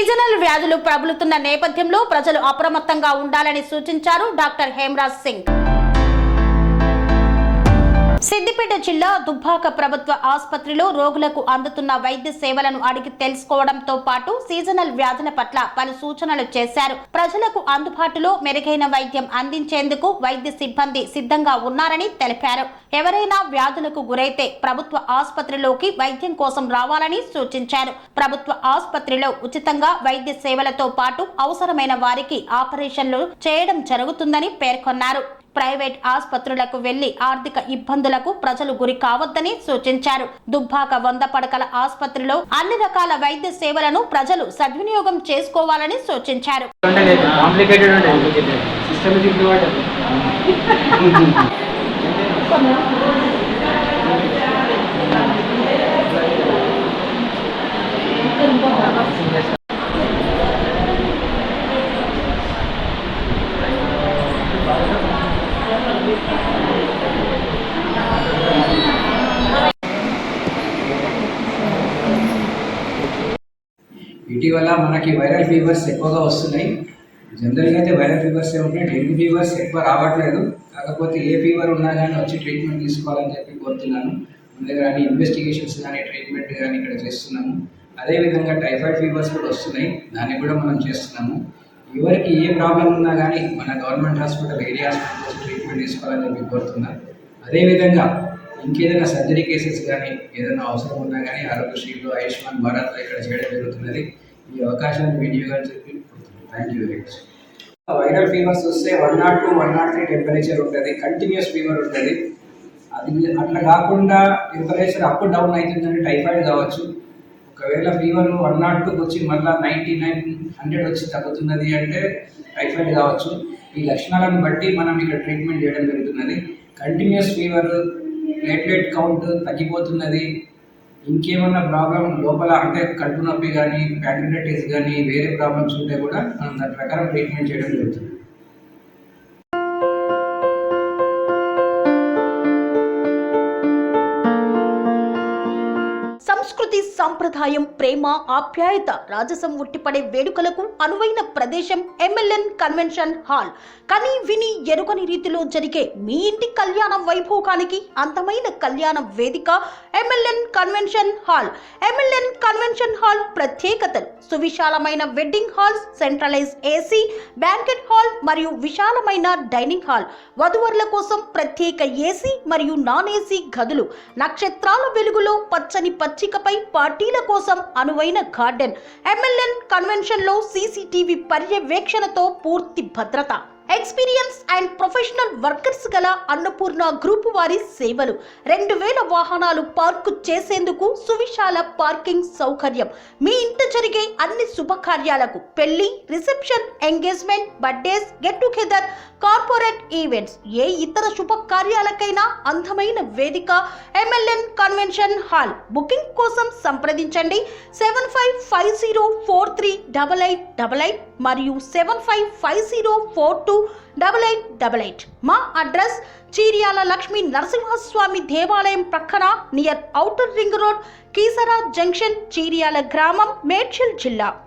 Seasonal వ్యాధులు ప్రబలుతున్న నేపథ్యంలో ప్రజలు అప్రమత్తంగా ఉండాలని సూచించారు డాక్టర్ హేమరాజ్ సింగ్. సిద్దిపేట జిల్లా దుబ్బాక ప్రభుత్వ ఆసుపత్రిలో రోగులకు అందుతున్న వైద్య సేవలను అడిగి తెలుసుకోవడంతో పాటు సీజనల్ వ్యాధుల పట్ల పలు సూచనలు చేశారు. ప్రజలకు అందుబాటులో మెరుగైన వైద్యం అందించేందుకు వైద్య సిబ్బంది సిద్ధంగా ఉన్నారని తెలిపారు. ఎవరైనా వ్యాధులకు గురైతే ప్రభుత్వ ఆసుపత్రిలోకి వైద్యం కోసం రావాలని సూచించారు. ప్రభుత్వ ఆసుపత్రిలో ఉచితంగా వైద్య సేవలతో పాటు అవసరమైన వారికి ఆపరేషన్లు చేయడం జరుగుతుందని పేర్కొన్నారు. ప్రైవేట్ ఆసుపత్రులకు వెళ్లి ఆర్థిక ఇబ్బందులకు ప్రజలు గురి కావద్దని సూచించారు. దుబ్బాక 100 పడకల ఆసుపత్రిలో అన్ని రకాల వైద్య సేవలను ప్రజలు సద్వినియోగం చేసుకోవాలని సూచించారు. ఇటీవల మనకి వైరల్ ఫీవర్స్ ఎక్కువగా వస్తున్నాయి. జనరల్గా అయితే వైరల్ ఫీవర్స్ ఉంటాయి, డెంగ్యూ ఫీవర్స్ ఎక్కువ రావట్లేదు. కాకపోతే ఏ ఫీవర్ ఉన్నా కానీ వచ్చి ట్రీట్మెంట్ తీసుకోవాలని చెప్పి కోరుతున్నాను. మన దగ్గర అన్ని ఇన్వెస్టిగేషన్స్ కానీ ట్రీట్మెంట్ కానీ ఇక్కడ చేస్తున్నాము. అదేవిధంగా టైఫాయిడ్ ఫీవర్స్ కూడా వస్తున్నాయి, దాన్ని కూడా మనం చేస్తున్నాము. ఎవరికి ఏ ప్రాబ్లం ఉన్నా కానీ మన government hospital area hospital treatment తీసుకోవాలని చెప్పి కోరుతున్నాను. అదేవిధంగా ఇంకేదైనా సర్జరీ కేసెస్ కానీ ఏదైనా అవసరం ఉన్నా కానీ ఆరోగ్యశ్రీలో ఆయుష్మాన్ భారత్లో ఇక్కడ చేయడం జరుగుతున్నది. ఈ అవకాశాన్ని వినియోగం చెప్పి thank you very much. Viral fevers వస్తే 102, 103 టెంపరేచర్ ఉంటుంది, కంటిన్యూస్ ఫీవర్ ఉంటుంది. అది అట్లా కాకుండా టెంపరేచర్ అప్ డౌన్ అవుతుందని టైఫాయిడ్ కావచ్చు. ఒకవేళ ఫీవర్ 102కి వచ్చి మళ్ళీ 99, 100 వచ్చి తగ్గుతున్నది అంటే టైఫాయిడ్ కావచ్చు. ఈ లక్షణాలను బట్టి మనం ఇక్కడ ట్రీట్మెంట్ చేయడం జరుగుతున్నది. కంటిన్యూస్ ఫీవర్, ప్లేట్లెట్ కౌంట్ తగ్గిపోతున్నది, ఇంకేమన్నా ప్రాబ్లం లోపల అంటే కడుపు నొప్పి కానీ ప్యాంక్రియాటిస్ కానీ వేరే ప్రాబ్లమ్స్ ఉంటే కూడా మనం దాని ప్రకారం ట్రీట్మెంట్ చేయడం జరుగుతుంది. సంస్కృతి, సంప్రదాయం, ప్రేమ, ఆప్యాయత, రాజసం ఉట్టిపడే వేడుకలకు అనువైన ప్రదేశం MLN కన్వెన్షన్ హాల్. కని విని ఎరుగని రీతిలో జరిగే మీ ఇంటి కళ్యాణ వైభోగానికి అందమైన కళ్యాణ వేదిక MLN convention hall. MLN convention hall ప్రత్యేకతలు: సువిశాలమైన wedding halls, centralize AC banquet hall మరియు విశాలమైన డైనింగ్ హాల్. వధువరుల కోసం ప్రత్యేక AC మరియు నాన్ AC గదులు. నక్షత్రాల వెలుగులో పచ్చని పచ్చికపై పార్టీల కోసం అనువైన గార్డెన్. MLN కన్వెన్షన్ లో CCTV పర్యవేక్షణతో పూర్తి భద్రత. ఎక్స్పీరియన్స్ అండ్ ప్రొఫెషనల్ వర్కర్స్ గల అన్నపూర్ణ గ్రూప్ వారి సేవలు. 2000 వాహనాలు పార్కు చేసేందుకు సువిశాల పార్కింగ్ సౌకర్యం. మీ ఇంట జరిగే అన్ని శుభకార్యాలకు, పెళ్లి, reception, engagement, birthdays, get together, corporate events, ఏ ఇతర శుభకార్యాలకైనా అందమైన వేదిక MLN కన్వెన్షన్ హాల్. బుకింగ్ కోసం సంప్రదించండి 7550438888 మరియు 7550428888. మా అడ్రస్ చీర్యాల లక్ష్మీ నరసింహస్వామి దేవాలయం ప్రక్కన, near outer ring road, Keesara junction, Cheeryal గ్రామం, మేడ్చల్ జిల్లా.